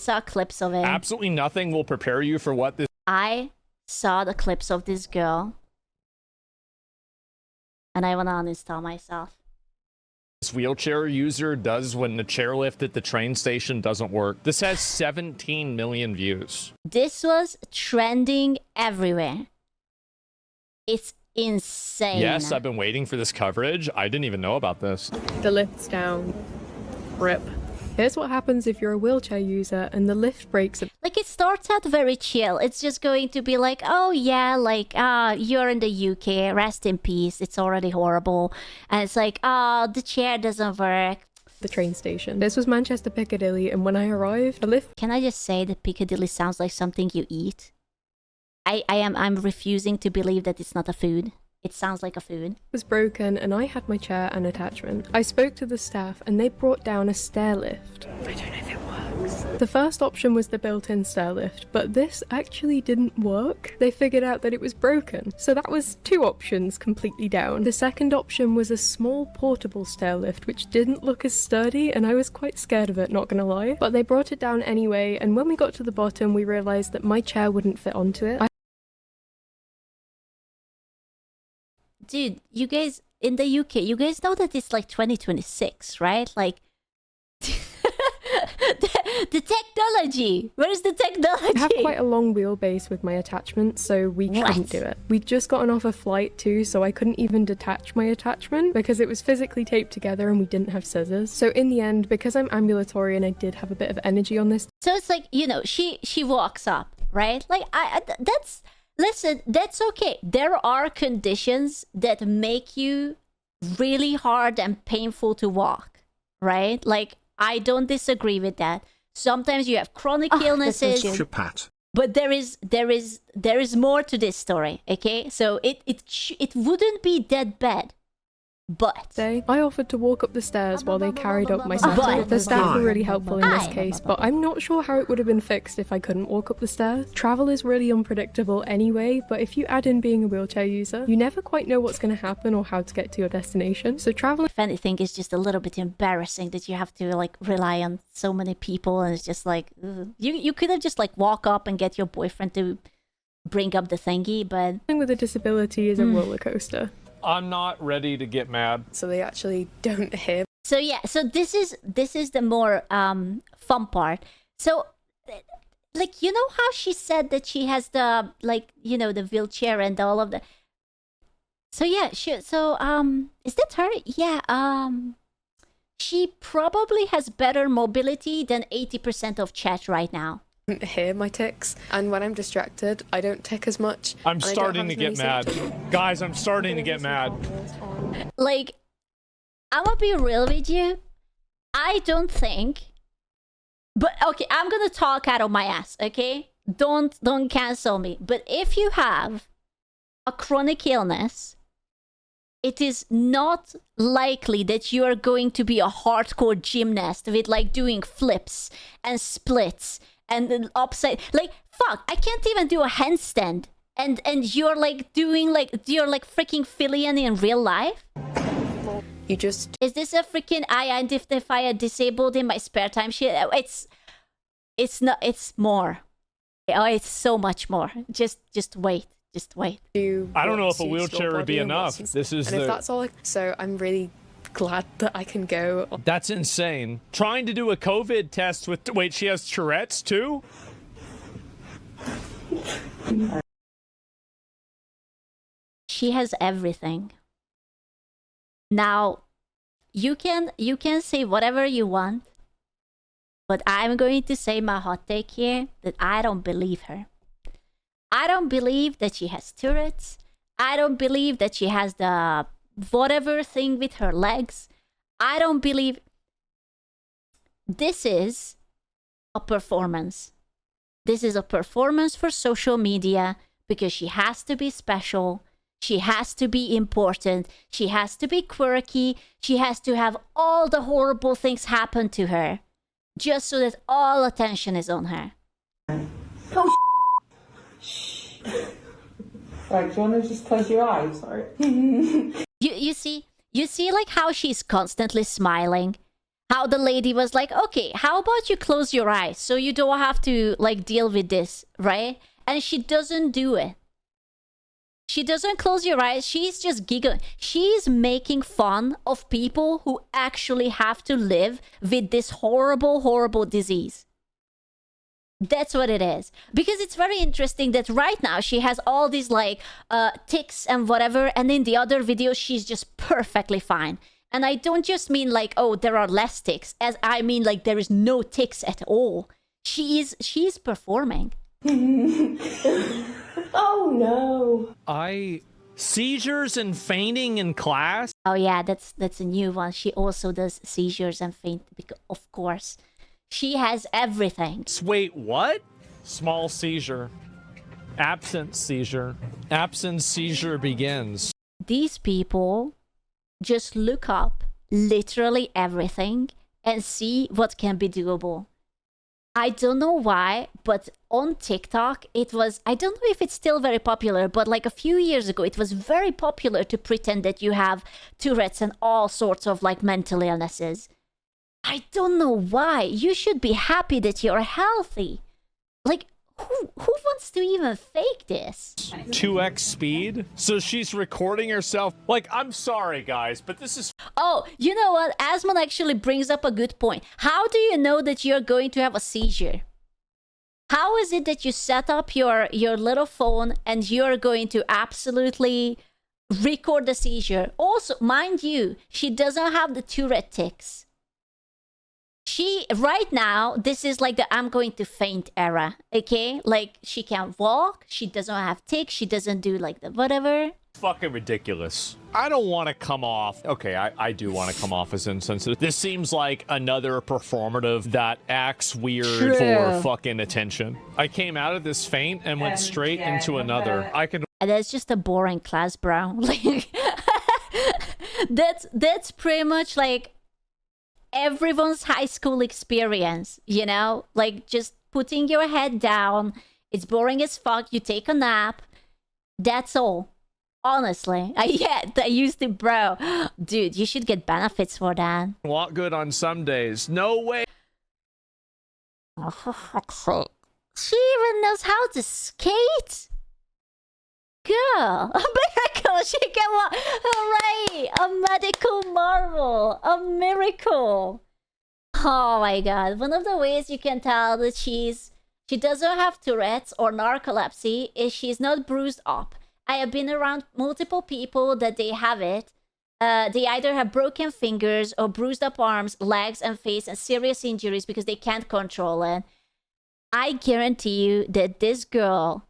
saw clips of it. Absolutely nothing will prepare you for what this I saw the clips of this girl. And I want to uninstall myself. wheelchair user does when the chairlift at the train station doesn't work. This has 17 million views. This was trending everywhere. It's insane. Yes, I've been waiting for this coverage. I didn't even know about this. The lift's down. Rip. Here's what happens if you're a wheelchair user and the lift breaks. Like, it starts out very chill. It's just going to be like, oh yeah, like, you're in the UK, rest in peace, it's already horrible. And it's like, oh, the chair doesn't work. The train station. This was Manchester Piccadilly, and when I arrived, the lift... Can I just say that Piccadilly sounds like something you eat? I'm refusing to believe that it's not a food. It sounds like a food. was broken, and I had my chair and attachment. I spoke to the staff, and they brought down a stair lift. I don't know if it works. The first option was the built-in stair lift, but this actually didn't work. They figured out that it was broken, so that was 2 options completely down. The second option was a small portable stair lift, which didn't look as sturdy, and I was quite scared of it, not gonna lie. But they brought it down anyway, and when we got to the bottom, we realized that my chair wouldn't fit onto it. Dude, you guys in the UK, you guys know that it's like 2026, right? Like, the technology. Where's the technology? I have quite a long wheelbase with my attachment, so we couldn't do it. We'd just gotten off a flight too, so I couldn't even detach my attachment because it was physically taped together and we didn't have scissors. So in the end, because I'm ambulatory and I did have a bit of energy on this. So it's like, you know, she walks up, right? Like, that's... Listen, that's okay. There are conditions that make you really hard and painful to walk, right? Like, I don't disagree with that. Sometimes you have chronic illnesses, but there is more to this story, okay? So it wouldn't be that bad. But I offered to walk up the stairs while they carried up my satchel. The staff were really helpful in this case, but I'm not sure how it would have been fixed if I couldn't walk up the stairs. Travel is really unpredictable anyway, but if you add in being a wheelchair user, you never quite know what's going to happen or how to get to your destination. So traveling, if anything, is just a little bit embarrassing that you have to like rely on so many people, and it's just like, ugh. You could have just like walk up and get your boyfriend to bring up the thingy, but with a disability is a roller coaster. I'm not ready to get mad. So they actually don't hear. So yeah, so this is the more fun part. So like, you know how she said that she has the, like, you know, the wheelchair and all of the... So yeah, is that her? Yeah, she probably has better mobility than 80% of chat right now. Hear my tics, and when I'm distracted I don't tick as much. I'm starting to get mad. Guys, I'm starting to get mad. Like, I'm gonna be real with you. I don't think, but okay, I'm gonna talk out of my ass, okay? Don't cancel me. But if you have a chronic illness, it is not likely that you are going to be a hardcore gymnast with like doing flips and splits and then upside, like, fuck, I can't even do a handstand, and you're like doing like, you're like freaking Fillion in real life. You just... Is this a freaking I identify disabled in my spare time shit? It's not, it's more. Oh, it's so much more. Just wait. Just wait. I don't know if a wheelchair would be enough. This is if that's all, so I'm really glad that I can go. That's insane. Trying to do a COVID test with... Wait, she has Tourette's too? She has everything. Now, you can say whatever you want, but I'm going to say my hot take here that I don't believe her. I don't believe that she has Tourette's. I don't believe that she has the whatever thing with her legs. I don't believe... This is a performance. This is a performance for social media because she has to be special. She has to be important. She has to be quirky. She has to have all the horrible things happen to her just so that all attention is on her. Oh, Right, do you want to just close your eyes? Sorry. You see like how she's constantly smiling, How the lady was like, okay, how about you close your eyes so you don't have to like deal with this, right? And she doesn't do it. She doesn't close your eyes. She's just giggling. She's making fun of people who actually have to live with this horrible, horrible disease. That's what it is. Because it's very interesting that right now she has all these like tics and whatever, and in the other videos she's just perfectly fine. And I don't just mean like, oh, there are less tics, as I mean like there is no tics at all. She's performing. Oh no. Seizures and fainting in class? Oh yeah, that's a new one. She also does seizures and faint, because of course. She has everything. Wait, what? Small seizure. Absent seizure. Absent seizure begins. These people just look up literally everything and see what can be doable. I don't know why, but on TikTok, it was, I don't know if it's still very popular, but like a few years ago, it was very popular to pretend that you have Tourette's and all sorts of like mental illnesses. I don't know why. You should be happy that you're healthy. Like, who wants to even fake this? 2x speed? So she's recording herself. Like, I'm sorry, guys, but this is... Oh, you know what? Asmon actually brings up a good point. How do you know that you're going to have a seizure? How is it that you set up your little phone and you're going to absolutely record the seizure? Also, mind you, she doesn't have the Tourette tics. She, right now, this is like the I'm going to faint era, okay? Like, she can't walk, she doesn't have tics, she doesn't do like the whatever. fucking ridiculous. I don't want to come off... Okay, I do want to come off as insensitive. This seems like another performative that acts weird for fucking attention. I came out of this faint and went straight into another. I can... And that's just a boring class, bro. Like, that's pretty much like everyone's high school experience, you know? Like, just putting your head down. It's boring as fuck. You take a nap. That's all. Honestly. I used to, bro. Dude, you should get benefits for that. Walk good on some days. No way. Oh, for fuck's sake. She even knows how to skate? Girl, a miracle! She can walk! Hooray! A medical marvel! A miracle! Oh my god. One of the ways you can tell that she doesn't have Tourette's or narcolepsy is she's not bruised up. I have been around multiple people that they have it. They either have broken fingers or bruised up arms, legs, and face, and serious injuries because they can't control it. I guarantee you that this girl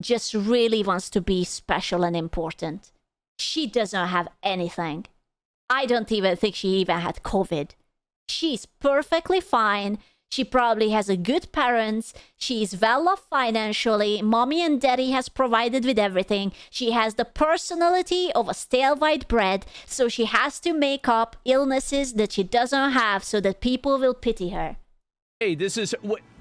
just really wants to be special and important. She doesn't have anything. I don't even think she even had COVID. She's perfectly fine. She probably has a good parents. She's well off financially. Mommy and daddy has provided with everything. She has the personality of a stale white bread. So she has to make up illnesses that she doesn't have so that people will pity her. Hey, this is...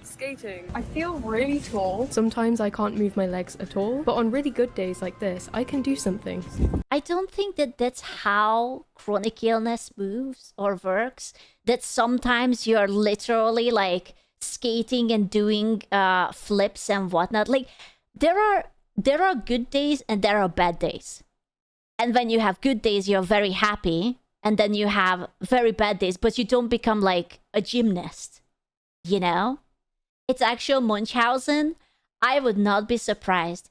Skating. I feel really tall. Sometimes I can't move my legs at all, but on really good days like this, I can do something. I don't think that that's how chronic illness moves or works. That sometimes you're literally like skating and doing flips and whatnot. Like there are good days and there are bad days. And when you have good days, you're very happy. And then you have very bad days, but you don't become like a gymnast, you know? It's actual Munchausen. I would not be surprised.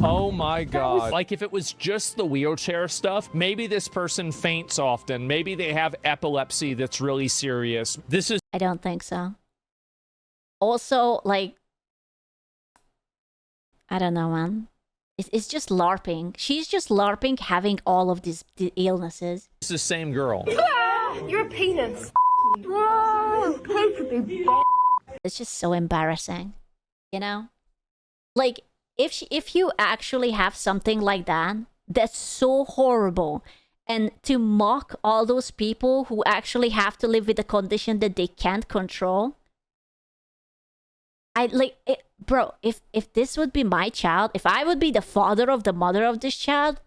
Oh my god. Like if it was just the wheelchair stuff, maybe this person faints often. Maybe they have epilepsy that's really serious. This is... I don't think so. Also, like... I don't know, man. It's just LARPing. She's just LARPing having all of these illnesses. It's the same girl. You're a penis. It's just so embarrassing, you know? Like, if you actually have something like that, that's so horrible. And to mock all those people who actually have to live with a condition that they can't control. Bro, if this would be my child, if I would be the father of the mother of this child,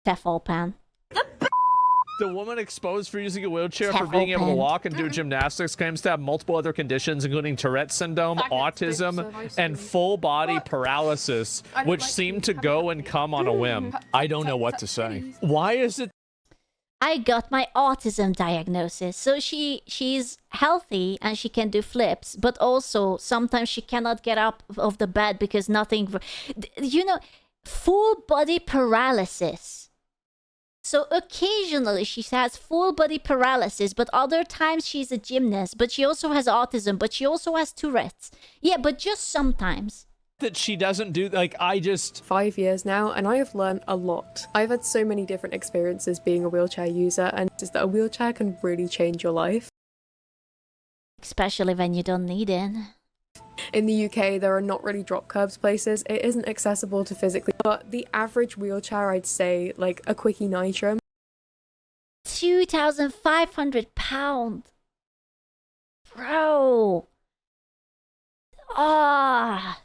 Teflpan. The woman exposed for using a wheelchair for being able to walk and do gymnastics claims to have multiple other conditions, including Tourette syndrome, autism, and full body paralysis, which seem to go and come on a whim. I don't know what to say. Why is it? I got my autism diagnosis. So she's healthy and she can do flips, but also sometimes she cannot get up of the bed because nothing, you know, full body paralysis. So occasionally she has full body paralysis, but other times she's a gymnast, but she also has autism, but she also has Tourette's. Yeah, but just sometimes. That she doesn't do, like, I just... 5 years now, and I have learned a lot. I've had so many different experiences being a wheelchair user, and just that a wheelchair can really change your life. Especially when you don't need it. In the UK, there are not really drop curbs places. It isn't accessible to physically, but the average wheelchair, I'd say, like a Quickie Nitro. 2,500 pounds. Bro. Ah.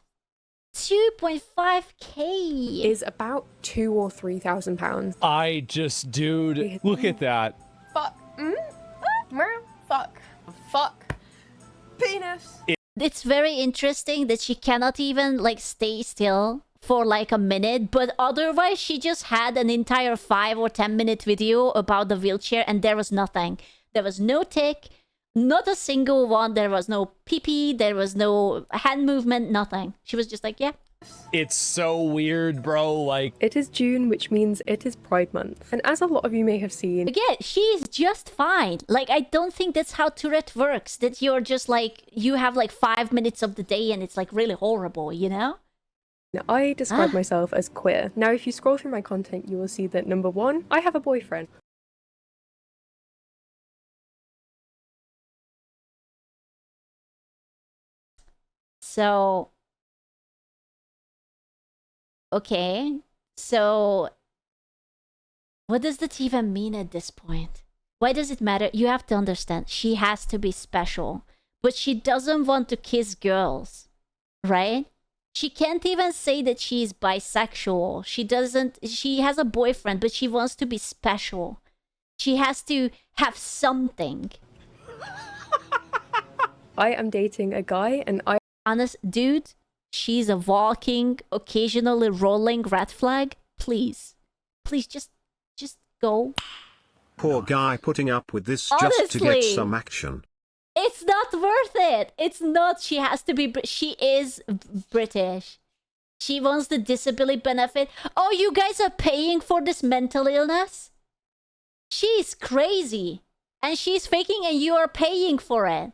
2.5k is about £2,000 or £3,000. I just, dude, look at that. Fuck. Fuck. Penis. It's very interesting that she cannot even like stay still for like a minute, but otherwise she just had an entire 5 or 10 minute video about the wheelchair and there was nothing. There was no tick, not a single one. There was no pee-pee, there was no hand movement, nothing. She was just like, yeah. It's so weird, bro, like... It is June, which means it is Pride Month. And as a lot of you may have seen... Again, she's just fine. Like, I don't think that's how Tourette works. That you're just like, you have like 5 minutes of the day and it's like really horrible, you know? Now, I describe myself as queer. Now, if you scroll through my content, you will see that number 1, I have a boyfriend. So... Okay, so what does that even mean at this point? Why does it matter? You have to understand, she has to be special, but she doesn't want to kiss girls, right? She can't even say that she's bisexual. She has a boyfriend, but she wants to be special. She has to have something. I am dating a guy and Honest, dude, she's a walking, occasionally rolling red flag. Please, just go. Poor guy putting up with this Honestly, just to get some action. It's not worth it. It's not. She has to be. She is British. She wants the disability benefit. Oh, you guys are paying for this mental illness? She's crazy, and she's faking, and you are paying for it.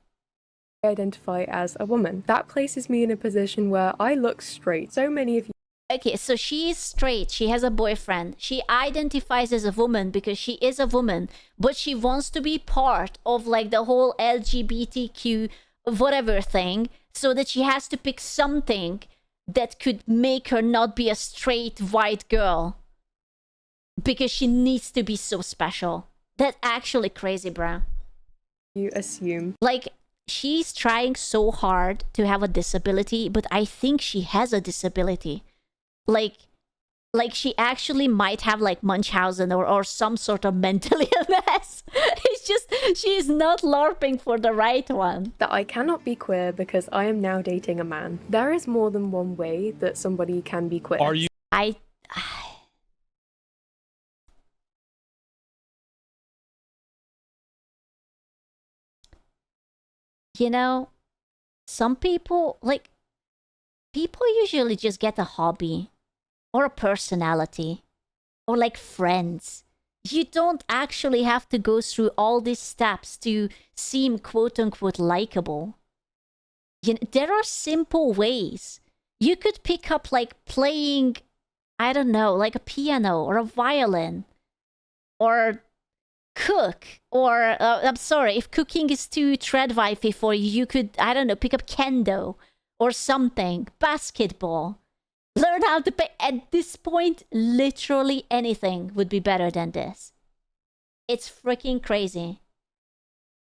identify as a woman. That places me in a position where I look straight. So many of you... Okay, so she is straight. She has a boyfriend. She identifies as a woman because she is a woman, but she wants to be part of like the whole LGBTQ whatever thing, so that she has to pick something that could make her not be a straight white girl because she needs to be so special. That's actually crazy, bruh. You assume. Like, she's trying so hard to have a disability, but I think she has a disability. Like she actually might have like Munchausen or some sort of mental illness. It's just, she's not LARPing for the right one. That I cannot be queer because I am now dating a man. There is more than one way that somebody can be queer. Are you? You know, some people, like, people usually just get a hobby or a personality or like friends. You don't actually have to go through all these steps to seem quote unquote likable. You know, there are simple ways. You could pick up like playing, I don't know, like a piano or a violin or cook, or I'm sorry, if cooking is too tread wifey for you, you could, I don't know, pick up kendo or something, basketball, learn how to play. At this point, literally anything would be better than this. It's freaking crazy.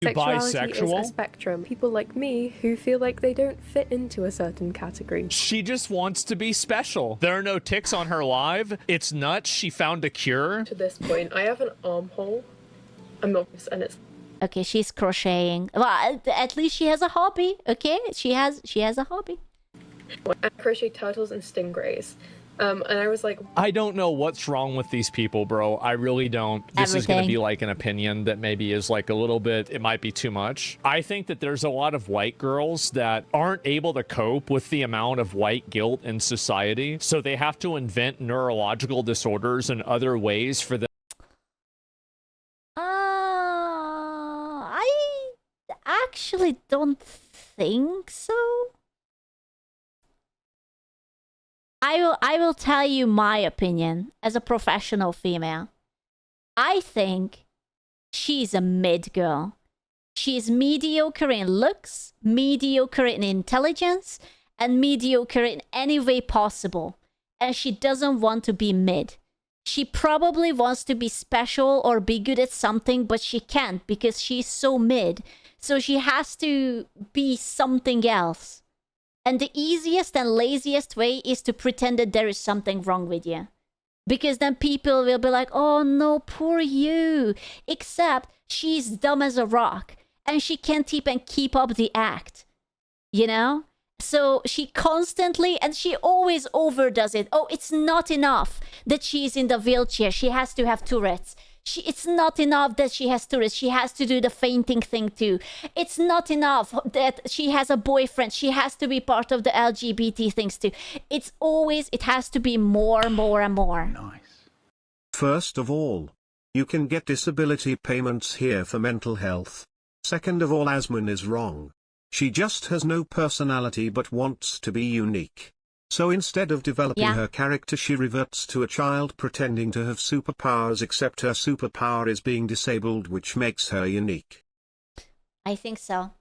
You Sexuality is bisexual? a spectrum. People like me who feel like they don't fit into a certain category. She just wants to be special. There are no ticks on her live. It's nuts. She found a cure. To this point, I have an armhole and it's Okay, she's crocheting. Well, at least she has a hobby. Okay, she has a hobby. I crochet turtles and stingrays. And I was like, I don't know what's wrong with these people, bro. I really don't. This is going to Everything. be like an opinion that maybe is like a little bit, it might be too much. I think that there's a lot of white girls that aren't able to cope with the amount of white guilt in society. So they have to invent neurological disorders and other ways for them. I actually don't think so. I will tell you my opinion as a professional female. I think she's a mid girl. She's mediocre in looks, mediocre in intelligence, and mediocre in any way possible. And she doesn't want to be mid. She probably wants to be special or be good at something, but she can't because she's so mid. So she has to be something else. And the easiest and laziest way is to pretend that there is something wrong with you. Because then people will be like, oh no, poor you. Except she's dumb as a rock. And she can't even keep up the act. You know? So she constantly, and she always overdoes it. Oh, it's not enough that she's in the wheelchair. She has to have Tourette's. It's not enough that she has Tourette's. She has to do the fainting thing too. It's not enough that she has a boyfriend. She has to be part of the LGBT things too. It's always, it has to be more and more. Nice. First of all, you can get disability payments here for mental health. Second of all, Asmin is wrong. She just has no personality but wants to be unique. So instead of developing her character, she reverts to a child pretending to have superpowers, except her superpower is being disabled, which makes her unique. I think so.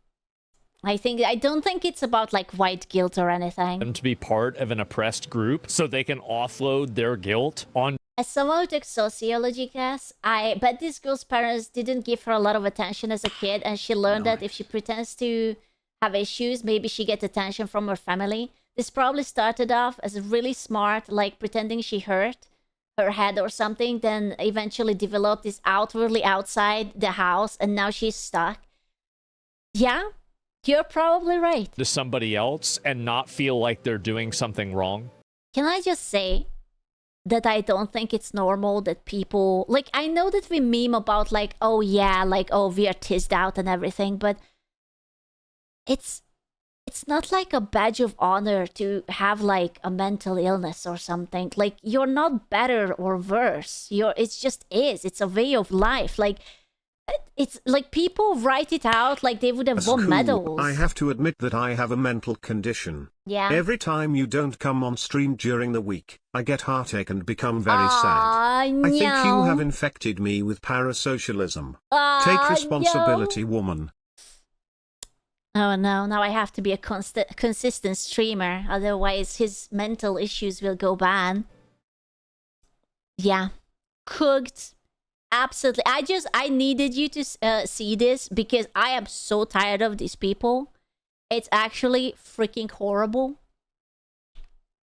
I don't think it's about like white guilt or anything. Them to be part of an oppressed group so they can offload their guilt on. As someone who took sociology class, I bet this girl's parents didn't give her a lot of attention as a kid, and she learned that if she pretends to have issues, maybe she gets attention from her family. This probably started off as really smart, like pretending she hurt her head or something, then eventually developed this outwardly outside the house, and now she's stuck. Yeah, you're probably right. To somebody else and not feel like they're doing something wrong. Can I just say that I don't think it's normal that people... Like, I know that we meme about, like, oh yeah, like, oh, we are tizzed out and everything, but it's not like a badge of honor to have like a mental illness or something. Like, you're not better or worse. It's just is. It's a way of life. Like, it's like people write it out like they would have That's won cool. medals. I have to admit that I have a mental condition. Yeah. Every time you don't come on stream during the week, I get heartache and become very sad. No. I think you have infected me with parasocialism. Take responsibility, woman. Oh no, now I have to be a consistent streamer, otherwise his mental issues will go bad. Yeah. Cooked. Absolutely. I needed you to see this because I am so tired of these people. It's actually freaking horrible.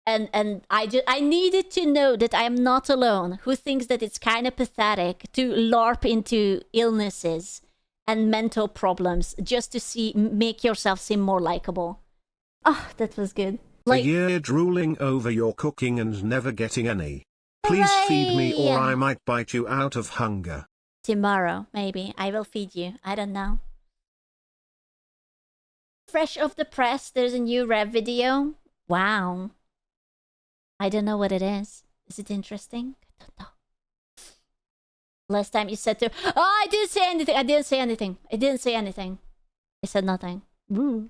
And I needed to know that I am not alone who thinks that it's kind of pathetic to LARP into illnesses and mental problems just to make yourself seem more likable. Oh, that was good. A year drooling over your cooking and never getting any. Please feed me or I might bite you out of hunger. Tomorrow, maybe. I will feed you. I don't know. Fresh off the press, there's a new rap video. Wow. I don't know what it is. Is it interesting? I don't know. Last time you said to... Oh, I didn't say anything. I didn't say anything. I said nothing. Woo.